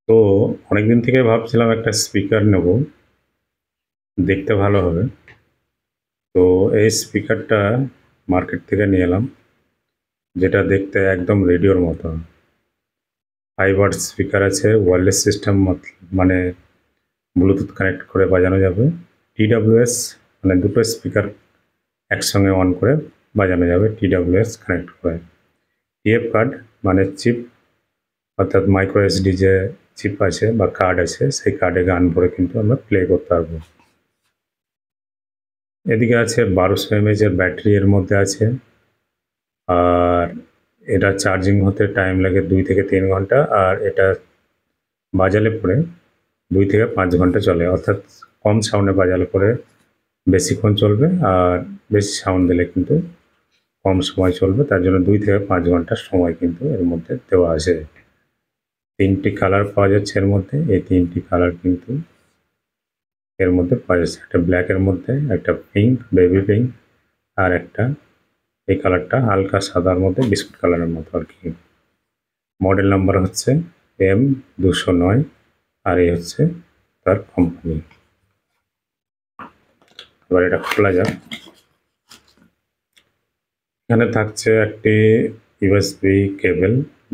তো অনেকদিন থেকে ভাবছিলাম একটা স্পিকার নেব, দেখতে ভালো হবে। তো এই স্পিকারটা মার্কেট থেকে নিয়ে এলাম, যেটা দেখতে একদম রেডিওর মতো। 5 ওয়াট স্পিকার আছে, ওয়্যারলেস সিস্টেম, মানে ব্লুটুথ কানেক্ট করে বাজানো যাবে। TWS মানে দুটো স্পিকার একসঙ্গে অন করে বাজানো যাবে, TWS কানেক্ট করে। TF কার্ড মানে চিপ, অর্থাৎ মাইক্রো SD যে চিপ আছে বা কার্ড আছে, সেই কার্ডে গান ভরে কিন্তু আমরা প্লে করতে পারবো। এদিকে আছে 1200 mAh এর ব্যাটারি এর মধ্যে আছে, আর এটা চার্জিং হতে টাইম লাগে 2 থেকে 3 ঘন্টা, আর এটা বাজালে পরে 2 থেকে 5 ঘন্টা চলে, অর্থাৎ কম সাউন্ডে বাজালে পরে বেশিক্ষণ চলবে, আর বেশি সাউন্ড দিলে কিন্তু কম সময় চলবে। তার জন্য 2 থেকে 5 ঘন্টার সময় কিন্তু এর মধ্যে দেওয়া আছে। 3টি কালার পাওয়া যাচ্ছে এর মধ্যে, এই 3টি কালার কিন্তু এর মধ্যে পাওয়া যাচ্ছে। একটা ব্ল্যাকের মধ্যে, একটা পিঙ্ক, বেবি পিঙ্ক, আর একটা এই কালারটা হালকা সাদার মধ্যে, বিস্কুট কালারের মতো আর কি। মডেল নাম্বার হচ্ছে M209, আর এই হচ্ছে তার কোম্পানি। এবার এটা খোলা যাক। এখানে থাকছে একটি USB কেবল,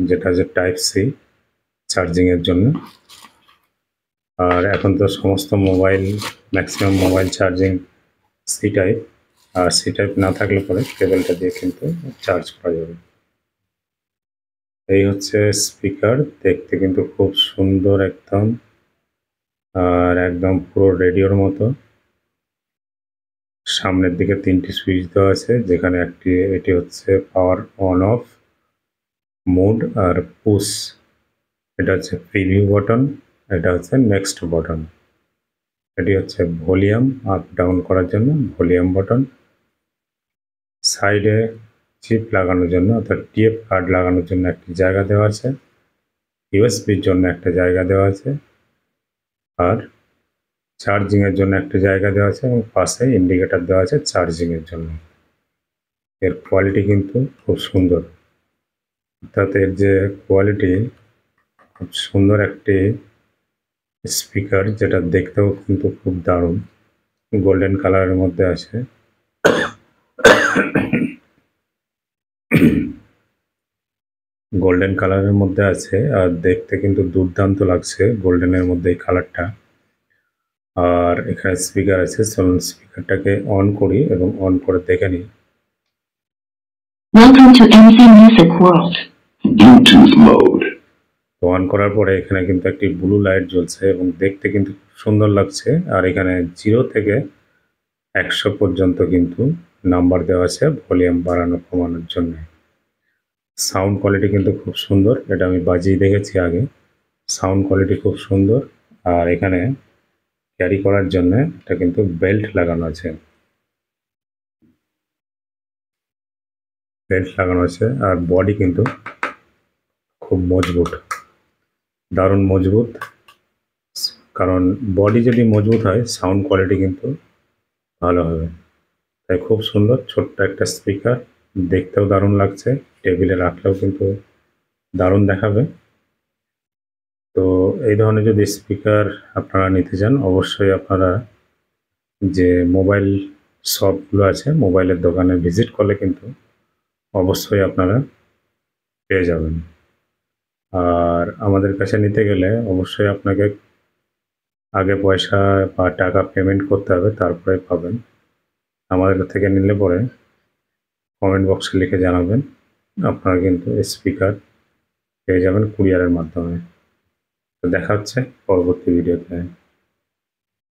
যেটা যে টাইপ সি চার্জিং এর জন্য। আর এখন তো সমস্ত mobile, maximum mobile charging C type, আর সি টাইপ না থাকলে পরে কেবলটা দিয়ে কিন্তু চার্জ করা যাবে। এই হচ্ছে স্পিকার, দেখতে কিন্তু খুব সুন্দর একদম, আর একদম পুরো রেডিওর মতো। সামনের দিকে 3টি সুইচ দেওয়া আছে, যেখানে এটি হচ্ছে পাওয়ার অন অফ, মোড আর পুশ। এটা হচ্ছে প্রিভিউ বাটন, এটা হচ্ছে নেক্সট বাটন। এটি হচ্ছে ভলিউম আপ ডাউন করার জন্য ভলিউম বাটন। সাইডে চিপ লাগানোর জন্য, অর্থাৎ TF কার্ড লাগানোর জন্য একটি জায়গা দেওয়া আছে, ইউএসবির জন্য একটা জায়গা দেওয়া আছে, আর চার্জিং এর জন্য একটা জায়গা দেওয়া আছে, এবং পাশে ইন্ডিকেটর দেওয়া আছে চার্জিং এর জন্য। এর কোয়ালিটি কিন্তু খুব সুন্দর, অর্থাৎ এর যে কোয়ালিটি, খুব সুন্দর একটি স্পিকার, যেটা দেখতেও কিন্তু খুব দারুণ। গোল্ডেন কালারের মধ্যে আছে। গোল্ডেন কালারের মধ্যে আছে, আর দেখতে কিন্তু দুর্দান্ত লাগছে গোল্ডেনের মধ্যে এই কালারটা। আর এখানে স্পিকার আছে, চলুন স্পিকারটাকে অন করি এবং অন করে দেখে নিই। Welcome to MC Music World. Bluetooth mode. On করার পরে এখানে কিন্তু একটি ব্লু লাইট জ্বলছে এবং দেখতে কিন্তু খুব সুন্দর লাগছে। আর এখানে 0 থেকে 100 পর্যন্ত কিন্তু নাম্বার দেওয়া আছে ভলিউম বাড়ানো কমানোর জন্য। সাউন্ড কোয়ালিটি কিন্তু খুব সুন্দর, এটা আমি বাজিয়ে দেখেছি আগে। সাউন্ড কোয়ালিটি খুব সুন্দর। আর এখানে ক্যারি করার জন্য এটা কিন্তু বেল্ট লাগানো আছে, আর বডি কিন্তু খুব মজবুত, দারুণ মজবুত। কারণ বডি যদি মজবুত হয়, সাউন্ড কোয়ালিটি কিন্তু ভালো হবে। তাই খুব সুন্দর ছোট্ট একটা স্পিকার, দেখতেও দারুণ লাগছে, টেবিলে রাখলেও কিন্তু দারুণ দেখাবে। তো এই ধরনের যদি স্পিকার আপনারা নিতে চান, অবশ্যই আপনারা যে মোবাইল শপগুলো আছে, মোবাইলের দোকানে ভিজিট করলে কিন্তু অবশ্যই আপনারা পেয়ে যাবেন। আর আমাদের কাছে নিতে গেলে অবশ্যই আপনাকে আগে পয়সা বা টাকা পেমেন্ট করতে হবে, তারপরে পাবেন। আমাদের থেকে নিলে পরে কমেন্ট বক্সে লিখে জানাবেন, আপনারা কিন্তু স্পিকার পেয়ে যাবেন কুরিয়ারের মাধ্যমে। তো দেখা হচ্ছে পরবর্তী ভিডিওতে।